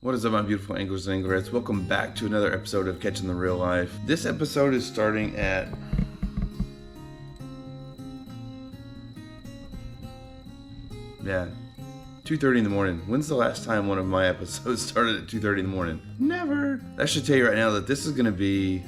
What is up, my beautiful anglers and anglerettes? Welcome back to another episode of Catching the Real Life. This episode is starting at yeah, 2:30 in the morning. When's the last time one of my episodes started at 2:30 in the morning? Never. I should tell you right now that this is going to be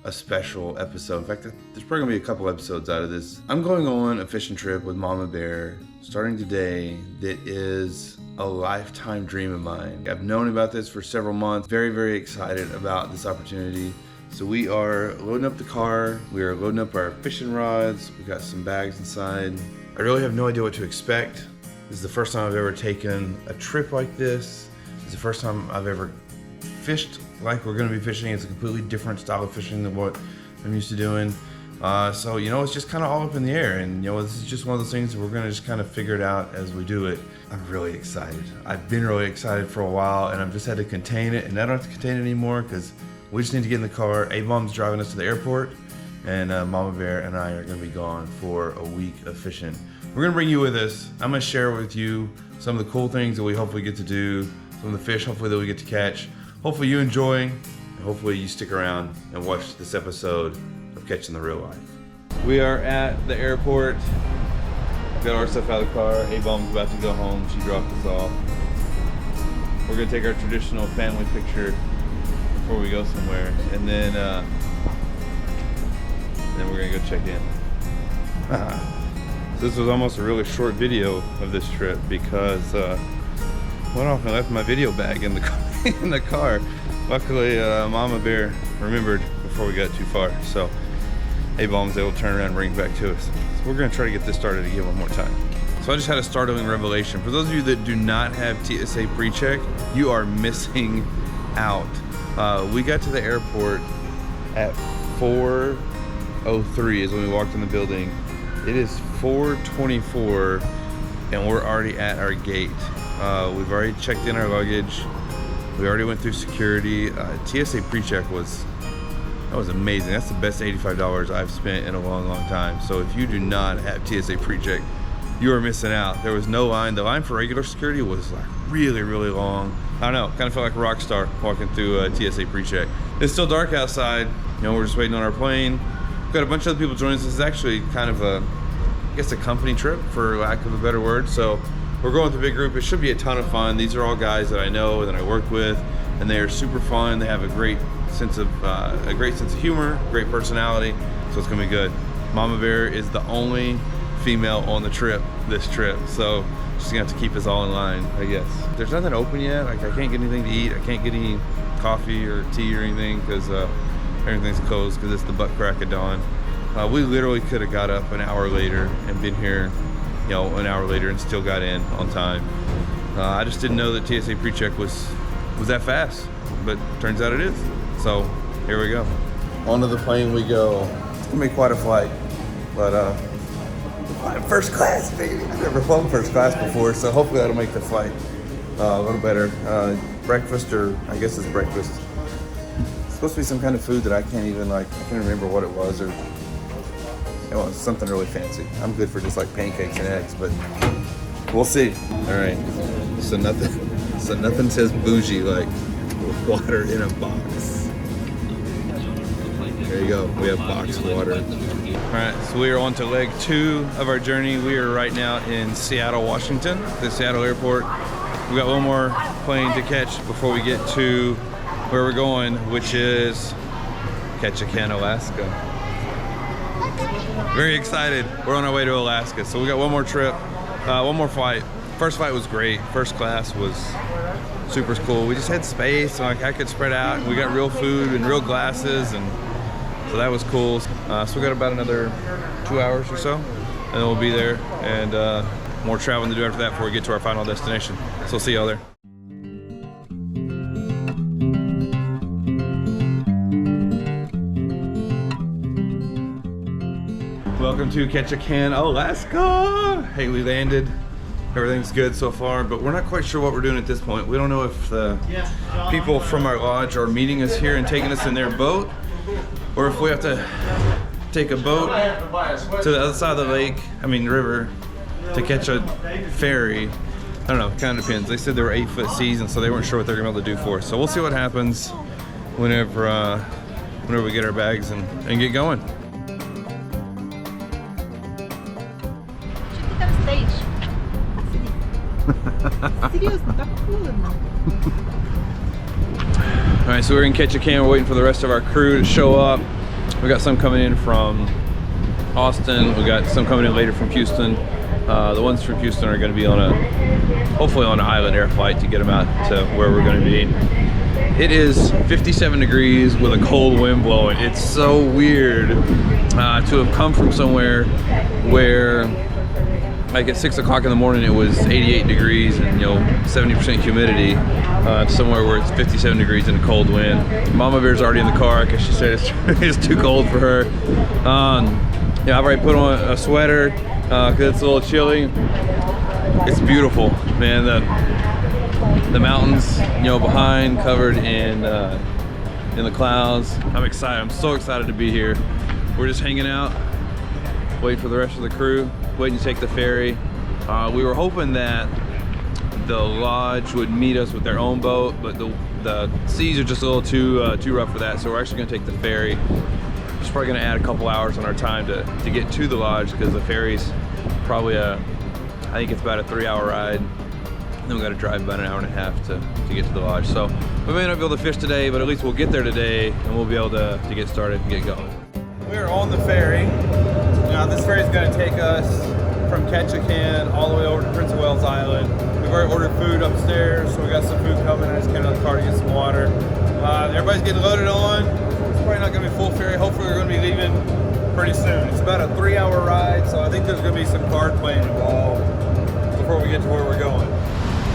a special episode. In fact, there's probably going to be a couple episodes out of this. I'm going on a fishing trip with Mama Bear starting today that is a lifetime dream of mine. I've known about this for several months. Very, very excited about this opportunity. So we are loading up the car. We are loading up our fishing rods. We got some bags inside. I really have no idea what to expect. This is the first time I've ever taken a trip like this. It's the first time I've ever fished like we're gonna be fishing. It's a completely different style of fishing than what I'm used to doing. So, it's just kind of all up in the air. And, this is just one of those things that we're gonna just kind of figure it out as we do it. I'm really excited. I've been really excited for a while, and I've just had to contain it. And I don't have to contain it anymore because we just need to get in the car. A-Mom's driving us to the airport, and Mama Bear and I are gonna be gone for a week of fishing. We're gonna bring you with us. I'm gonna share with you some of the cool things that we hopefully get to do, some of the fish hopefully that we get to catch. Hopefully you enjoy, and hopefully you stick around and watch this episode of Catching the Real Life. We are at the airport. Got our stuff out of the car. A-Bomb's about to go home. She dropped us off. We're gonna take our traditional family picture before we go somewhere, and then we're gonna go check in. This was almost a really short video of this trip because went off and left my video bag in the car. In the car. Luckily, Mama Bear remembered before we got too far, so A-Bomb was able to turn around and bring it back to us. So we're going to try to get this started again one more time. So I just had a startling revelation. For those of you that do not have TSA pre-check, you are missing out. We got to the airport at 4:03 is when we walked in the building. It is 4:24 and we're already at our gate. We've already checked in our luggage. We already went through security. TSA pre-check was amazing. That's the best $85 I've spent in a long, long time. So if you do not have TSA pre-check, you are missing out. There was no line. The line for regular security was like really, really long. I don't know, kind of felt like a rock star walking through TSA pre-check. It's still dark outside. We're just waiting on our plane. We've got a bunch of other people joining us. This is actually kind of a company trip, for lack of a better word. So we're going with a big group. It should be a ton of fun. These are all guys that I know and that I work with, and they are super fun. They have a great sense of humor, great personality, so it's gonna be good. Mama Bear is the only female on the trip, this trip, so she's gonna have to keep us all in line, I guess. There's nothing open yet. Like, I can't get anything to eat. I can't get any coffee or tea or anything because everything's closed because it's the butt crack of dawn. We literally could have got up an hour later and been here an hour later and still got in on time. I just didn't know that TSA pre-check was that fast, but turns out it is. So here we go. Onto the plane we go. It's gonna be quite a flight, but first class, baby. I've never flown first class before, so hopefully that'll make the flight a little better. Breakfast, or I guess it's breakfast. It's supposed to be some kind of food that I can't remember what it was, or it was something really fancy. I'm good for just like pancakes and eggs, but we'll see. All right, so nothing says bougie like water in a box. There you go, we have boxed water. All right, so we are on to leg 2 of our journey. We are right now in Seattle, Washington, the Seattle airport. We got one more plane to catch before we get to where we're going, which is Ketchikan, Alaska. Very excited. We're on our way to Alaska. So we got one more trip, one more flight. First flight was great. First class was super cool. We just had space, so I could spread out. And we got real food and real glasses, and so that was cool. So we got about another 2 hours or so, and then we'll be there, and more traveling to do after that before we get to our final destination. So we'll see y'all there. Welcome to Ketchikan, Alaska. Hey, we landed. Everything's good so far, but we're not quite sure what we're doing at this point. We don't know if the people from our lodge are meeting us here and taking us in their boat, or if we have to take a boat to the other side of the river, to catch a ferry don't know, kind of depends. They said there were 8-foot seas, and so they weren't sure what they're gonna be able to do for us. So we'll see what happens whenever we get our bags and get going. All right, so we're in Ketchikan. We're waiting for the rest of our crew to show up. We got some coming in from Austin. We got some coming in later from Houston. The ones from Houston are going to be on hopefully on an island air flight to get them out to where we're going to be. It is 57 degrees with a cold wind blowing. It's so weird to have come from somewhere where, like at 6 o'clock in the morning, it was 88 degrees and 70% humidity. Somewhere where it's 57 degrees and a cold wind. Mama Bear's already in the car because she said it's too cold for her. Yeah, I've already put on a sweater because it's a little chilly. It's beautiful, man. The mountains, behind, covered in the clouds. I'm excited. I'm so excited to be here. We're just hanging out, waiting for the rest of the crew, waiting to take the ferry. We were hoping that the lodge would meet us with their own boat, but the seas are just a little too rough for that. So we're actually going to take the ferry. It's probably going to add a couple hours on our time to get to the lodge because the ferry's probably I think it's about a 3-hour ride. Then we got to drive about an hour and a half to get to the lodge. So we may not be able to fish today, but at least we'll get there today and we'll be able to get started and get going. We're on the ferry. Now this ferry is going to take us from Ketchikan all the way over to Prince of Wales Island. We've already ordered food upstairs, so we got some food coming. I just came out of the car to get some water. Everybody's getting loaded on. It's probably not going to be full ferry. Hopefully we're going to be leaving pretty soon. It's about a 3-hour ride, so I think there's going to be some card playing involved before we get to where we're going.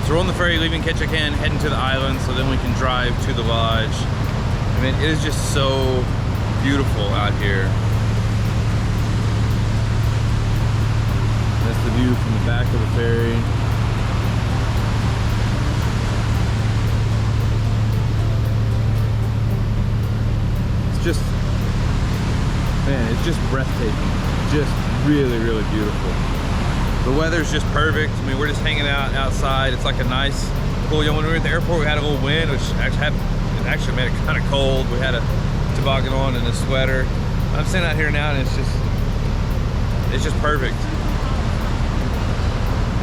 So we're on the ferry leaving Ketchikan, heading to the island, so then we can drive to the lodge. I mean, it is just so beautiful out here. That's the view from the back of the ferry. It's just breathtaking. Just really, really beautiful. The weather's just perfect. I mean, we're just hanging out outside. It's like a nice, cool. When we were at the airport, we had a little wind, which actually made it kind of cold. We had a toboggan on and a sweater. I'm sitting out here now, and it's just perfect.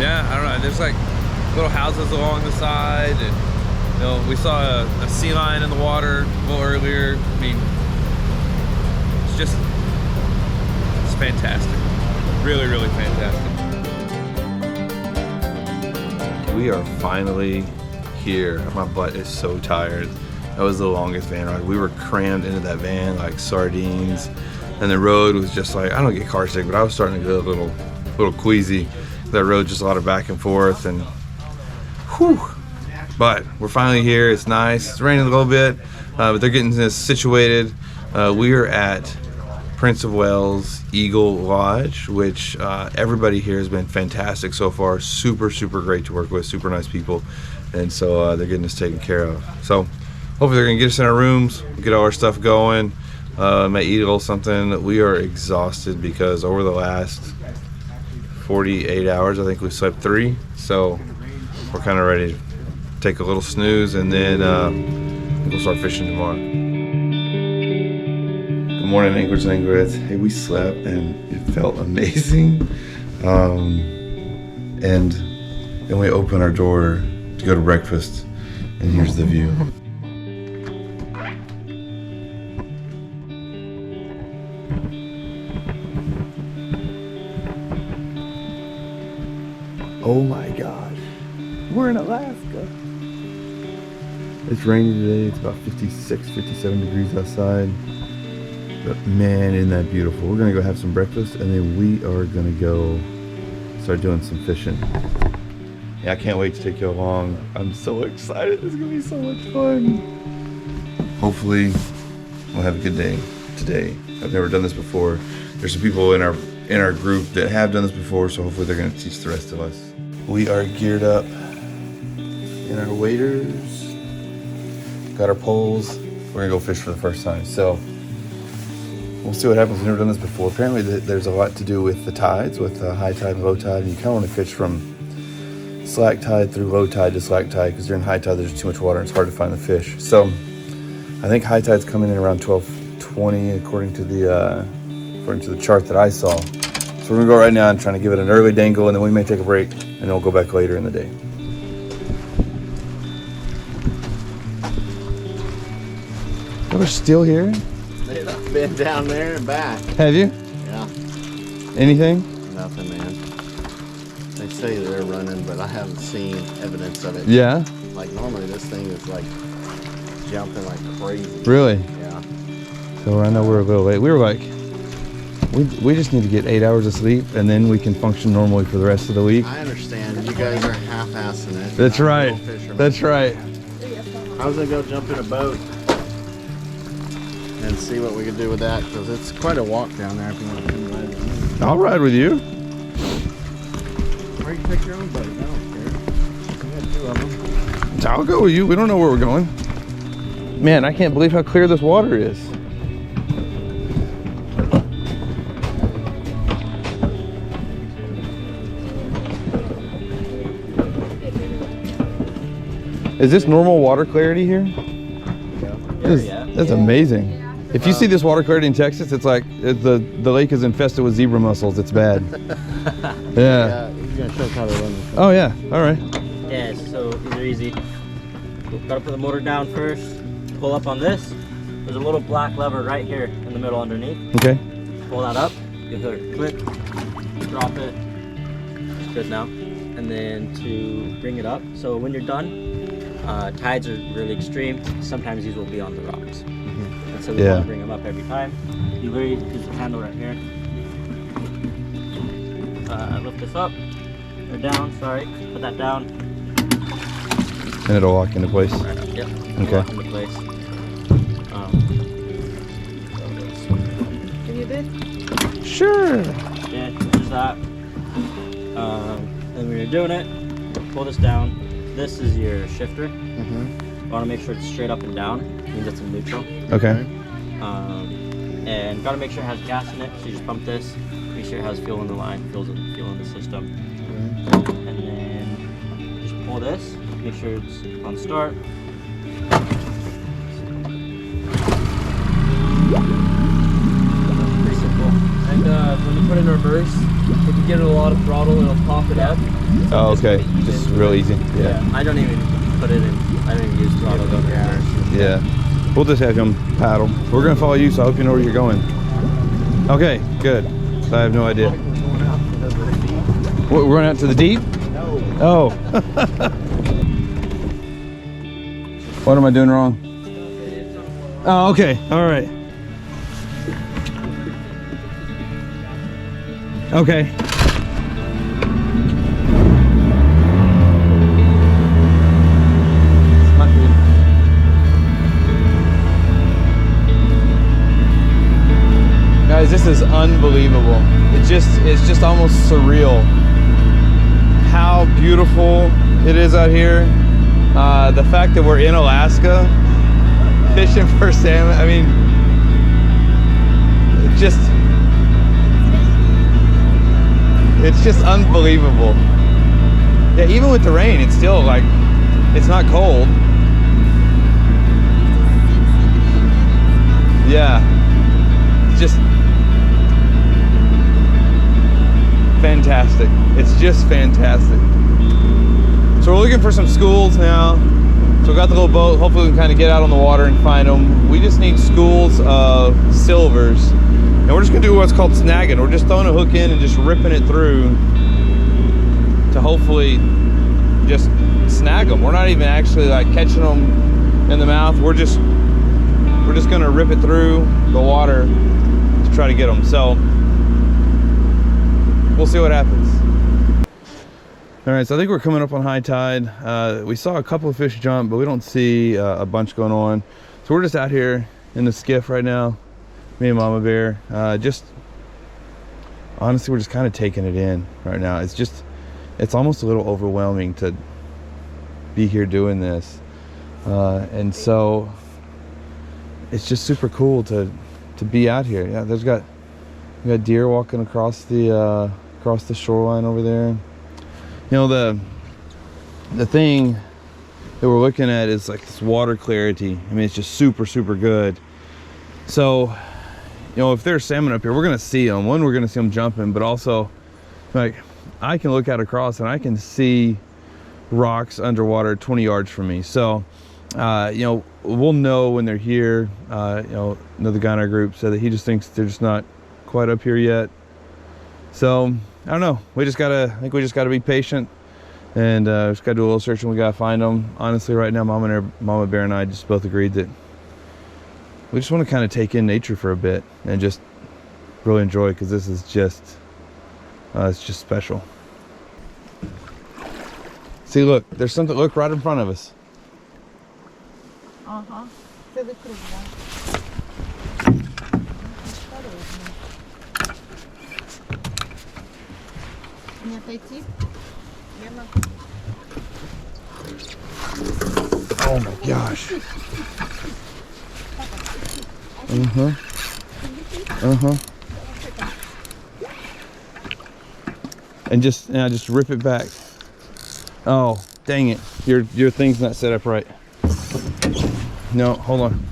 Yeah, I don't know. There's like little houses along the side, and we saw a sea lion in the water a little earlier. I mean, it's fantastic. Really, really fantastic. We are finally here. My butt is so tired. That was the longest van ride. We were crammed into that van like sardines, and the road was just like, I don't get car sick, but I was starting to get a little queasy. That road just a lot of back and forth, and whew. But we're finally here. It's nice. It's raining a little bit, but they're getting this situated. We are at Prince of Wales Eagle Lodge, which everybody here has been fantastic so far. Super, super great to work with. Super nice people, and so they're getting us taken care of. So hopefully they're gonna get us in our rooms, get all our stuff going. Might eat a little something. We are exhausted because over the last 48 hours, I think we slept 3. So we're kind of ready to take a little snooze, and then we'll start fishing tomorrow. Good morning, anglers and anglers. Hey, we slept and it felt amazing. And then we open our door to go to breakfast, and here's the view. Oh my gosh, we're in Alaska. It's rainy today. It's about 56, 57 degrees outside. But man, isn't that beautiful. We're gonna go have some breakfast, and then we are gonna go start doing some fishing. Yeah, I can't wait to take you along. I'm so excited. This is gonna be so much fun. Hopefully we'll have a good day today. I've never done this before. There's some people in our group that have done this before, so hopefully they're gonna teach the rest of us. We are geared up in our waders, got our poles. We're gonna go fish for the first time. So we'll see what happens. We've never done this before. Apparently there's a lot to do with the tides, with high tide and low tide, and you kind of want to fish from slack tide through low tide to slack tide, because during high tide there's too much water and it's hard to find the fish. So I think high tide's coming in around 12:20 according to the chart that I saw. So we're gonna go right now and trying to give it an early dangle, and then we may take a break and then we'll go back later in the day. Oh, they're still here? They've been down there and back. Have you? Yeah. Anything? Nothing, man. They say they're running, but I haven't seen evidence of it. Yeah? Like normally this thing is like jumping like crazy. Really? Yeah. So I know we're a little late. We were like, we just need to get 8 hours of sleep and then we can function normally for the rest of the week. I understand. You guys are half-assing it. That's right. That's right. I was gonna go jump in a boat and see what we can do with that, because it's quite a walk down there if you want to come ride with me. I'll ride with you. Or you can take your own boat. I don't care. We got 2 of them. I'll go with you. We don't know where we're going. Man, I can't believe how clear this water is. Is this normal water clarity here? Yeah. That's amazing. If you see this water clarity in Texas, it's like the lake is infested with zebra mussels. It's bad. Yeah. He's gonna show us how to run this. Oh yeah. All right. Yeah, so these are easy. Gotta put the motor down first. Pull up on this. There's a little black lever right here in the middle underneath. Okay. Pull that up. You hear it click. Drop it. It's good now. And then to bring it up. So when you're done, tides are really extreme. Sometimes these will be on the rocks. And so we want to bring them up every time. You literally use the handle right here. Lift this up. Or down, sorry. Put that down. And it'll lock into place. Right up, yep. Okay. Lock into place. Give you a bid? Sure. Yeah, there's that. And when you're doing it, pull this down. This is your shifter. You want to make sure it's straight up and down. It means it's in neutral. Okay. And got to make sure it has gas in it. So you just pump this. Make sure it has fuel in the line, fuel in the system. And then just pull this. Make sure it's on start. Pretty simple. And when you put it in reverse, if you get a lot of throttle, it'll pop it up. Oh, okay. Just real easy. Yeah. I don't even put it in. I don't even use throttle over here. Yeah. We'll just have him paddle. We're gonna follow you, so I hope you know where you're going. Okay, good. So I have no idea. What, we're going out to the deep? No. Oh. What am I doing wrong? Oh, okay. All right. Okay. Guys, this is unbelievable. It's just almost surreal how beautiful it is out here. The fact that we're in Alaska fishing for salmon, I mean, it's just unbelievable. Yeah, even with the rain, it's still like, it's not cold. Yeah, it's just fantastic. It's just fantastic. So we're looking for some schools now. So we got the little boat. Hopefully we can kind of get out on the water and find them. We just need schools of silvers. And we're just gonna do what's called snagging. We're just throwing a hook in and just ripping it through to hopefully just snag them. We're not even actually like catching them in the mouth. We're just gonna rip it through the water to try to get them. So we'll see what happens. All right, so I think we're coming up on high tide. We saw a couple of fish jump, but we don't see a bunch going on. So we're just out here in the skiff right now, me and Mama Bear. Honestly, we're just kind of taking it in right now. It's almost a little overwhelming to be here doing this. And so it's just super cool to be out here. Yeah, we got deer walking across the shoreline over there. You know, the thing that we're looking at is like this water clarity. I mean, it's just super, super good. So, you know, if there's salmon up here, we're gonna see them. One, we're gonna see them jumping, but also, like, I can look out across and I can see rocks underwater 20 yards from me. So, you know, we'll know when they're here. You know, another guy in our group said that he just thinks they're just not quite up here yet. So, I don't know. I think we just gotta be patient, and just gotta do a little searching. We gotta find them. Honestly, right now, Mama Bear and I just both agreed that we just want to kind of take in nature for a bit and just really enjoy, because this is just, it's just special. See, look, there's something, look, right in front of us. Ага, це викрутно. Не отойти? Я могу. Oh my gosh. Uh-huh. Uh-huh. And just rip it back. Oh, dang it. Your thing's not set up right. No, hold on.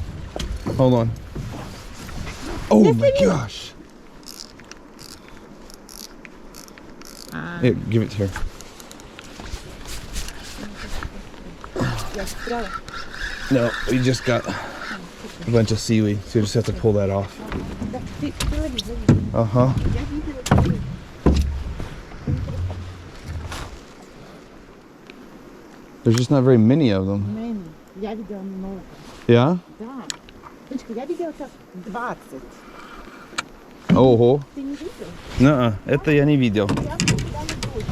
Hold on. Oh my gosh. Here, give it to her. No, we just got a bunch of seaweed, so you just have to pull that off. Uh-huh. There's just not very many of them. Я видела много. Yeah? Да. Дочка, я видела как 20. Ого. Ты не видел? Nuh-uh, это я не видел. Я туда не буду.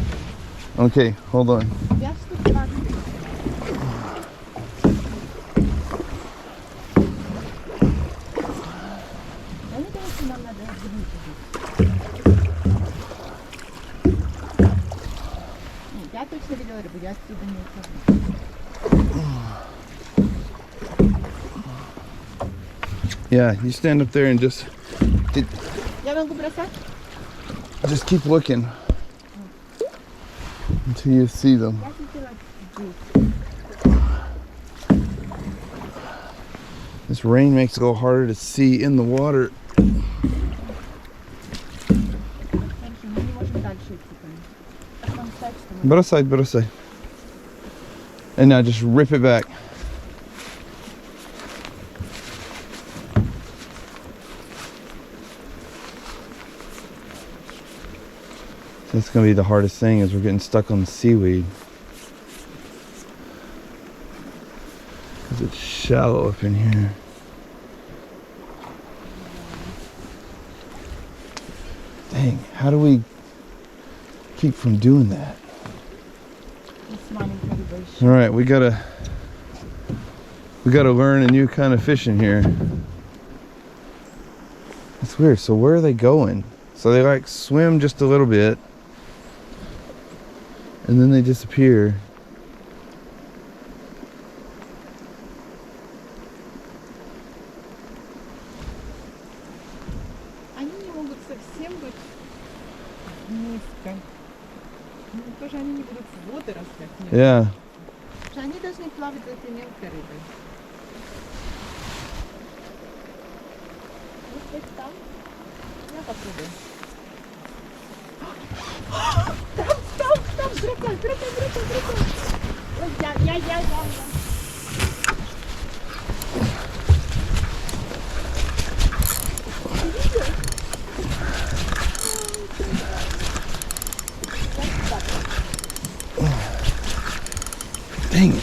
Okay, hold on. Я штук 20. Я не думаю, что нам надо развернуть. Нет, я точно видела рыбу, я отсюда не ухожу. Yeah, you stand up there and just Я могу бросать? keep looking until you see them. Я хотела здесь. This rain makes it a little harder to see in the water. Хорошо, мы не можем дальше идти. Так нам встать, что мы... Бросай. And now just rip it back. That's gonna be the hardest thing, is we're getting stuck on the seaweed. Because it's shallow up in here. Dang, how do we keep from doing that? All right, we gotta learn a new kind of fishing here. It's weird. So where are they going? So they like swim just a little bit, and then they disappear. Они не могут совсем быть низко. Ну, тоже они не будут в водорослях. Нет. Yeah. Потому что они должны плавать за этой мелкой рыбой. Может быть там? Я попробую. Там, бросай. Ой, я. Dang it.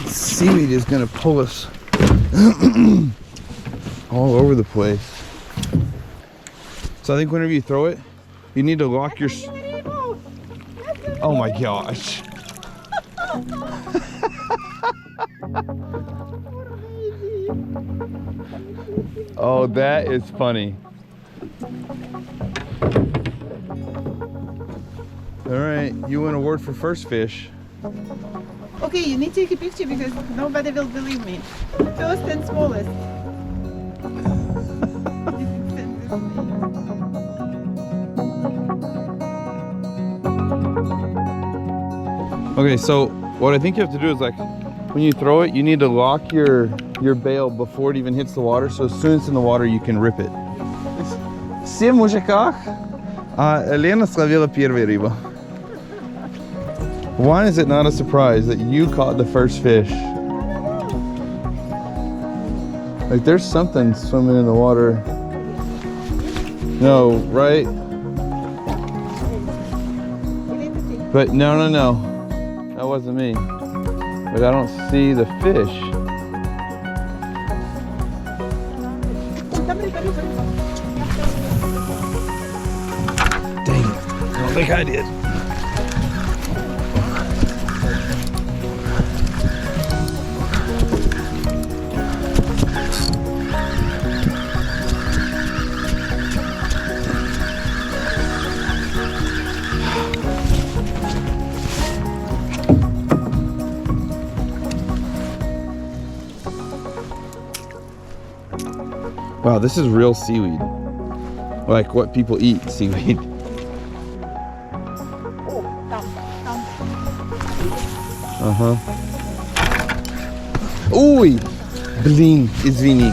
Seaweed is gonna pull us all over the place. So I think whenever you throw it, you need to lock your... Oh my gosh. Oh, that is funny. All right, you win award for first fish. Okay, you need to take a picture because nobody will believe me. First and smallest. Okay, so what I think you have to do is like, when you throw it, you need to lock your bail before it even hits the water. So as soon as it's in the water, you can rip it. Всем мужиках, а Лена словила первой рыбу. Why is it not a surprise that you caught the first fish? Like there's something swimming in the water. No, right? But no. That wasn't me. But I don't see the fish. Dang it. I don't think I did. Wow, this is real seaweed. Like what people eat, seaweed. Uh-huh. Ой! Блин, извини.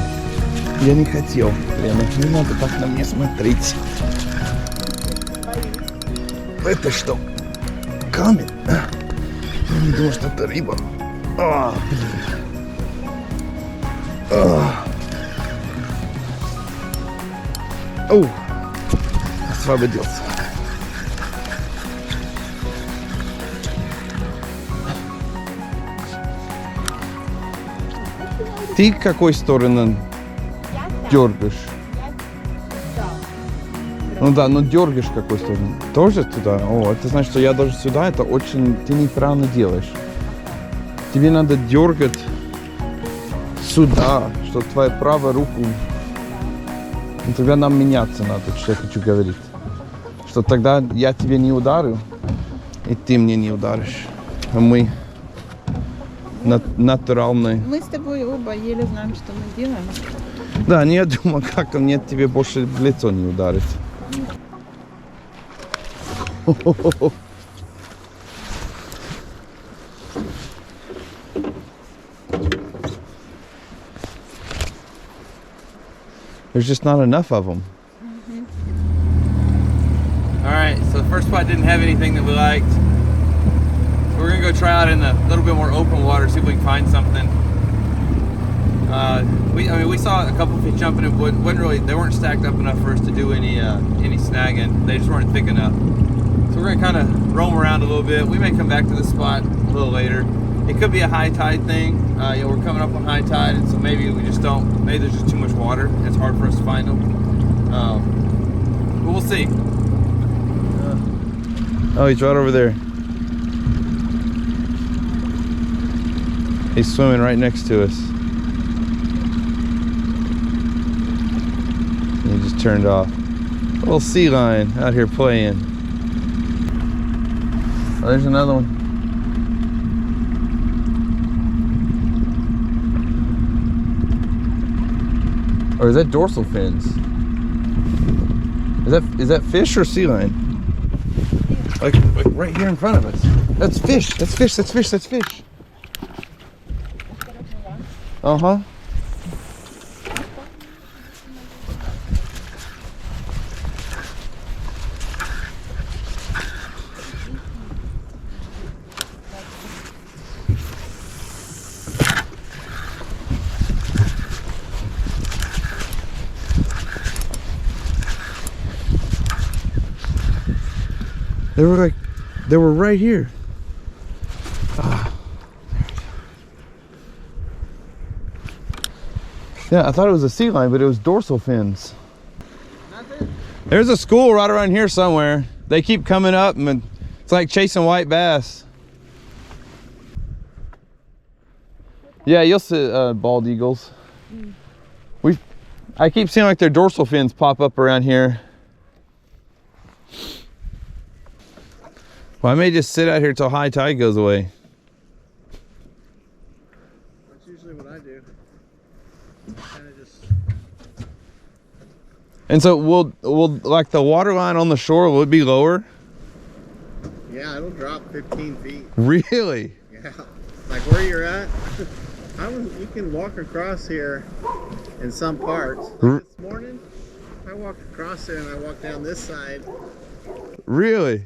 Я не хотел. Лена, не надо так на меня смотреть. Это что? Камень? Я не думал, что это рыба. А, блин. О, освободился. Ты какой стороны дергаешь? Ну да, но дергаешь какой стороны? Тоже туда? О, это значит, что я должен сюда. Это очень... Ты неправильно делаешь. Тебе надо дергать сюда, чтобы твоя правая руку... Ну, тогда нам меняться надо, что я хочу говорить. Что тогда я тебе не ударю, и ты мне не ударишь. А мы натуральные. Мы с тобой оба еле знаем, что мы делаем. Да, не я думаю, как мне тебе больше в лицо не ударить. There's just not enough of them. All right, so the first spot didn't have anything that we liked. So we're gonna go try out in a little bit more open water, see if we can find something. I mean, we saw a couple fish jumping in, but they weren't stacked up enough for us to do any snagging. They just weren't thick enough. So we're gonna kind of roam around a little bit. We may come back to this spot a little later. It could be a high tide thing. You know, we're coming up on high tide, and so maybe we just don't. Maybe there's just too much water. And it's hard for us to find them. But we'll see. Oh, he's right over there. He's swimming right next to us. And he just turned off. A little sea lion out here playing. Oh, there's another one. Or is that dorsal fins? Is that fish or sea lion? Like right here in front of us. That's fish. That's fish. That's fish. That's fish. Uh-huh. They were right here. Yeah, I thought it was a sea lion, but it was dorsal fins. There's a school right around here somewhere. They keep coming up, and it's like chasing white bass. Yeah, you'll see bald eagles. I keep seeing like their dorsal fins pop up around here. Well, I may just sit out here till high tide goes away. That's usually what I do. Kind of just... And so will like the water line on the shore, will it be lower? Yeah, it'll drop 15 feet. Really? Yeah, like where you're at. You can walk across here in some parts. Like this morning, I walked across there and I walked down this side. Really?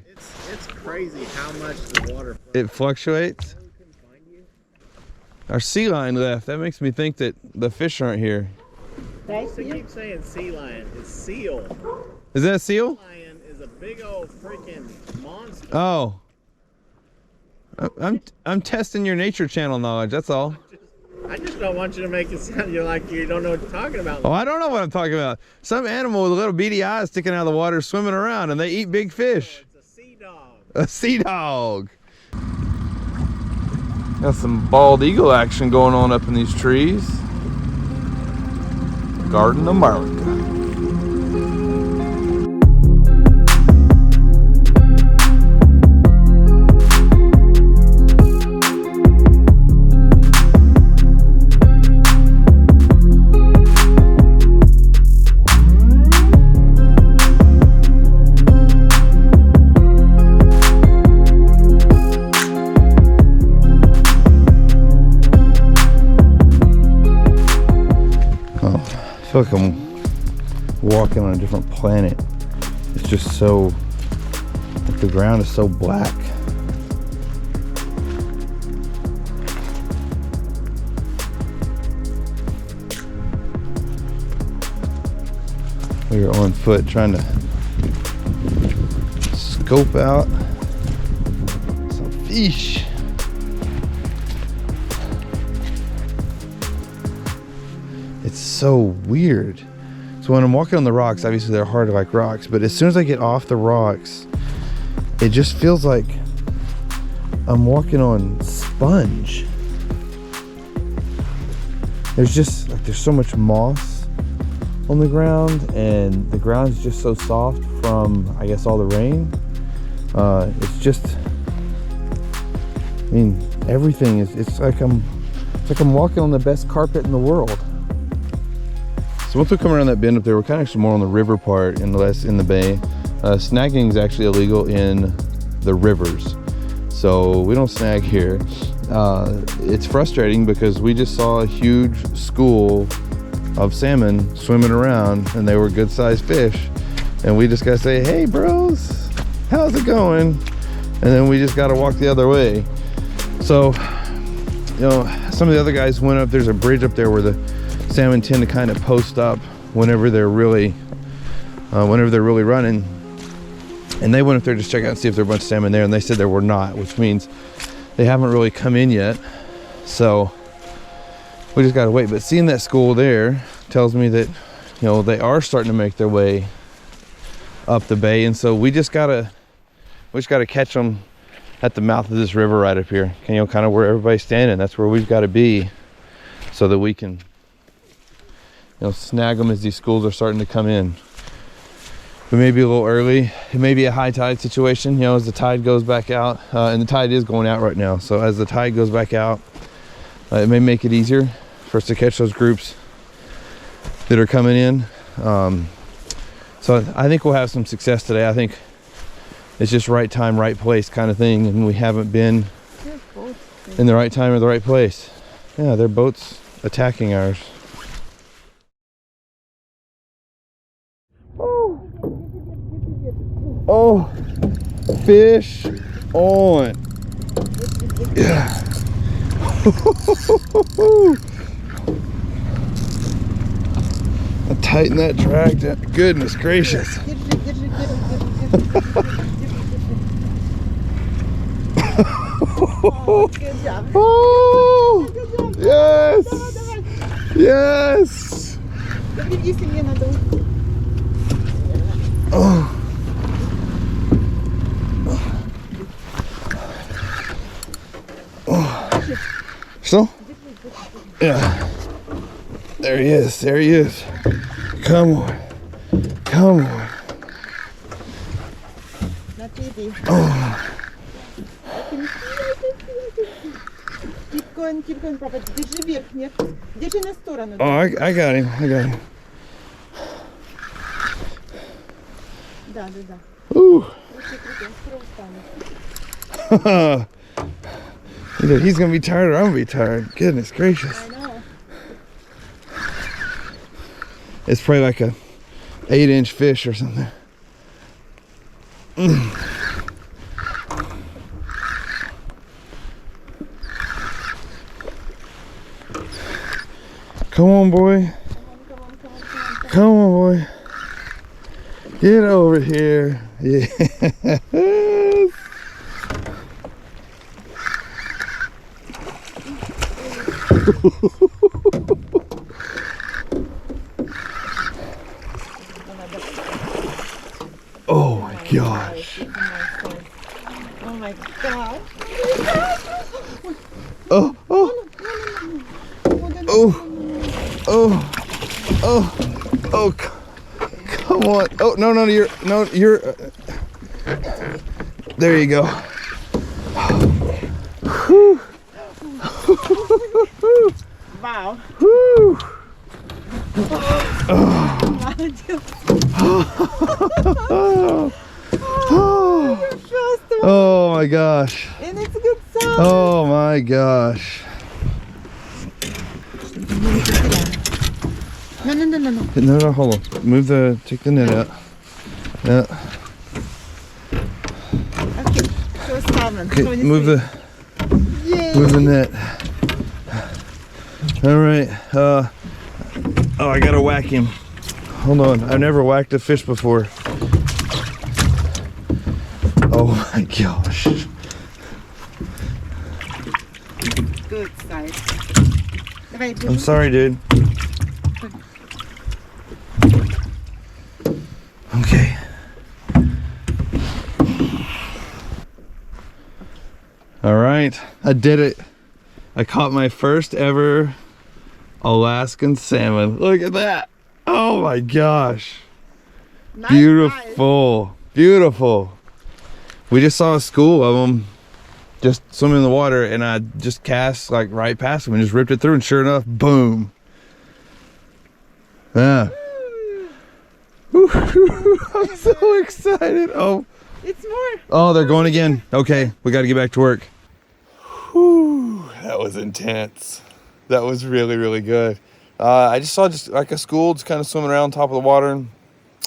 It's crazy how much the water It fluctuates? Our sea lion left. That makes me think that the fish aren't here. I keep saying sea lion. It's seal. Is that a seal? Sea lion is a big old freaking monster. Oh. I'm testing your Nature Channel knowledge, that's all. I just don't want you to make it sound like you don't know what you're talking about. Oh, I don't know what I'm talking about. Some animal with little beady eyes sticking out of the water swimming around, and they eat big fish. It's a sea dog. A sea dog. Got some bald eagle action going on up in these trees. Garden America. I feel like I'm walking on a different planet. It's just so, like the ground is so black. We are on foot trying to scope out some fish. It's so weird. So when I'm walking on the rocks, obviously they're hard like rocks, but as soon as I get off the rocks, it just feels like I'm walking on sponge. There's so much moss on the ground, and the ground is just so soft from, I guess, all the rain. It's everything is, it's like I'm walking on the best carpet in the world. So once we come around that bend up there, we're kind of actually more on the river part and less in the bay. Snagging is actually illegal in the rivers, so we don't snag here. It's frustrating because we just saw a huge school of salmon swimming around, and they were good sized fish, and we just gotta say, hey bros, how's it going? And then we just gotta walk the other way. So, you know, some of the other guys went up, there's a bridge up there where the salmon tend to kind of post up whenever they're really running, and they went up there to check out and see if there were a bunch of salmon there, and they said there were not, which means they haven't really come in yet. So we just gotta wait. But seeing that school there tells me that, you know, they are starting to make their way up the bay, and so we just gotta catch them at the mouth of this river right up here. You know, kind of where everybody's standing. That's where we've got to be, so that we can, you know, snag them as these schools are starting to come in. We may be a little early. It may be a high tide situation, you know, as the tide goes back out, and the tide is going out right now. So as the tide goes back out, it may make it easier for us to catch those groups that are coming in. So I think we'll have some success today. I think it's just right time, right place kind of thing, and we haven't been in the right time or the right place. Yeah, their boat's attacking ours. Oh, fish on. Yeah. Tighten that drag down. Goodness gracious. Oh, yes. Yes. Oh. So, yeah, there he is, there he is. Come on, come on. Oh. Keep going, Papa. Держи вверх, нет. Держи на сторону. Oh, I got him, I got him. Да. Ooh. Either he's gonna be tired or I'm gonna be tired. Goodness gracious. I know. It's probably like a 8-inch fish or something. Come on, boy. Come on, boy. Get over here. Yes. Oh my gosh. Oh my god. Oh, oh, oh, oh, oh, oh, come on. Oh, no, you're, there you go. Whew. Wow. Whew. Oh my gosh. And it's a good sound. Oh my gosh. No. No, hold on. Take the net out. Yeah. Okay, show salmon. Okay, 23. move the net. All right. Oh, I gotta whack him. Hold on. I've never whacked a fish before. Oh my gosh. Good size. I'm sorry, dude. Okay. All right, I did it. I caught my first ever Alaskan salmon. Look at that. Oh my gosh. Nice, Beautiful. nice. Beautiful. We just saw a school of them just swimming in the water, and I just cast like right past them and just ripped it through, and sure enough, boom. Yeah. I'm so excited. Oh. It's more. Oh, they're going again. Okay, we got to get back to work. Whew, that was intense. That was really, really good. I just saw just like a school just kind of swimming around top of the water.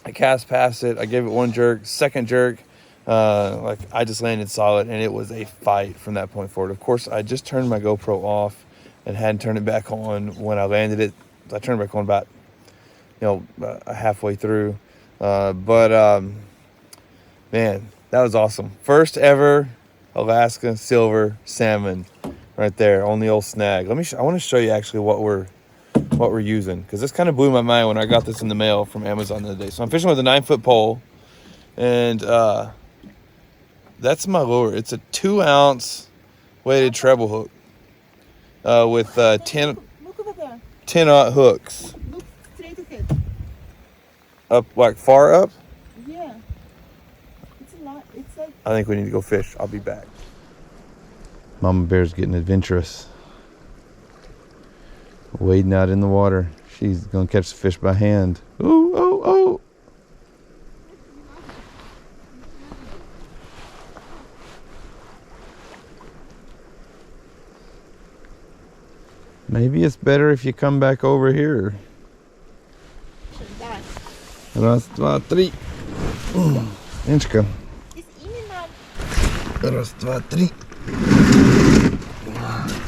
I cast past it. I gave it one jerk, second jerk. Like I just landed solid, and it was a fight from that point forward. Of course, I just turned my GoPro off and hadn't turned it back on when I landed it. I turned it back on about, halfway through. Man, that was awesome. First ever Alaska silver salmon right there on the old snag. I want to show you actually what we're using, because this kind of blew my mind when I got this in the mail from Amazon the other day. So I'm fishing with a 9-foot pole, and that's my lure. It's a 2-ounce weighted treble hook with 10 Look over there. 10-aught hooks. Look straight ahead. Up, like far up. Yeah. It's a lot. It's like. I think we need to go fish. I'll be back. Mama Bear's getting adventurous. Wading out in the water. She's gonna catch the fish by hand. Ooh, oh, oh. Maybe it's better if you come back over here. Raz, dva, tri. Inčka. Raz, dva, tri.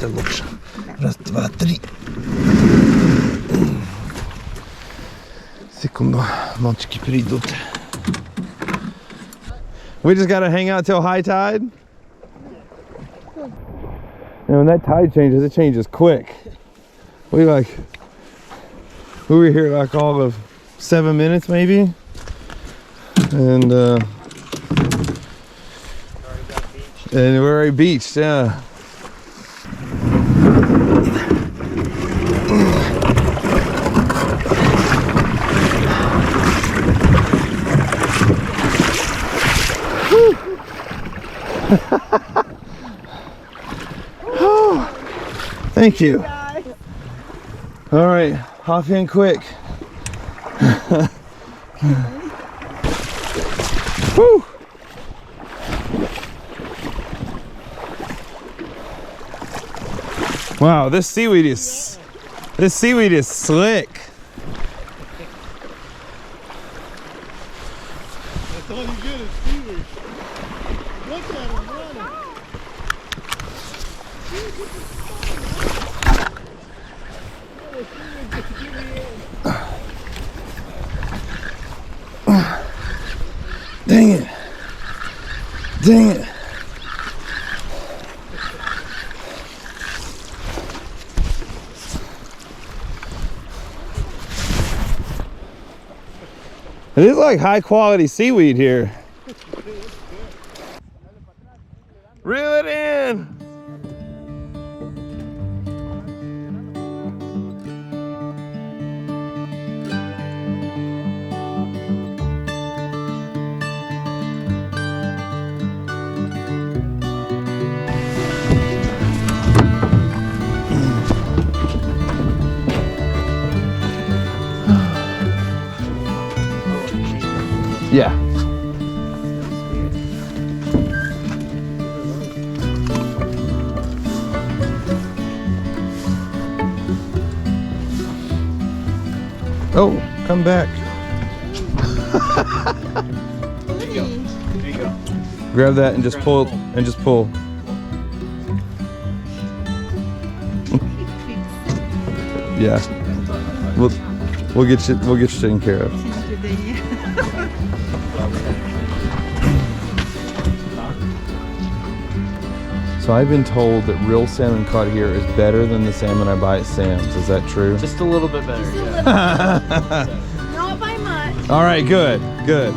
To je lepšie. Raz, dva, tri. Sekundu, malčky prídu. We just gotta hang out till high tide. And when that tide changes, it changes quick. We were here like all of 7 minutes maybe, and we're already beached. Yeah. Thank you. All right, hop in quick. Woo. Wow, this seaweed is slick. That's all you get is seaweed. Look at him running. Dang it. Dang it. It is like high quality seaweed here. Reel it in. Yeah. Oh, come back. There you go. Grab that and just pull and just pull. Yeah. We'll get you taken care of. So I've been told that real salmon caught here is better than the salmon I buy at Sam's. Is that true? Just a little bit better. Not by much. All right, good, good.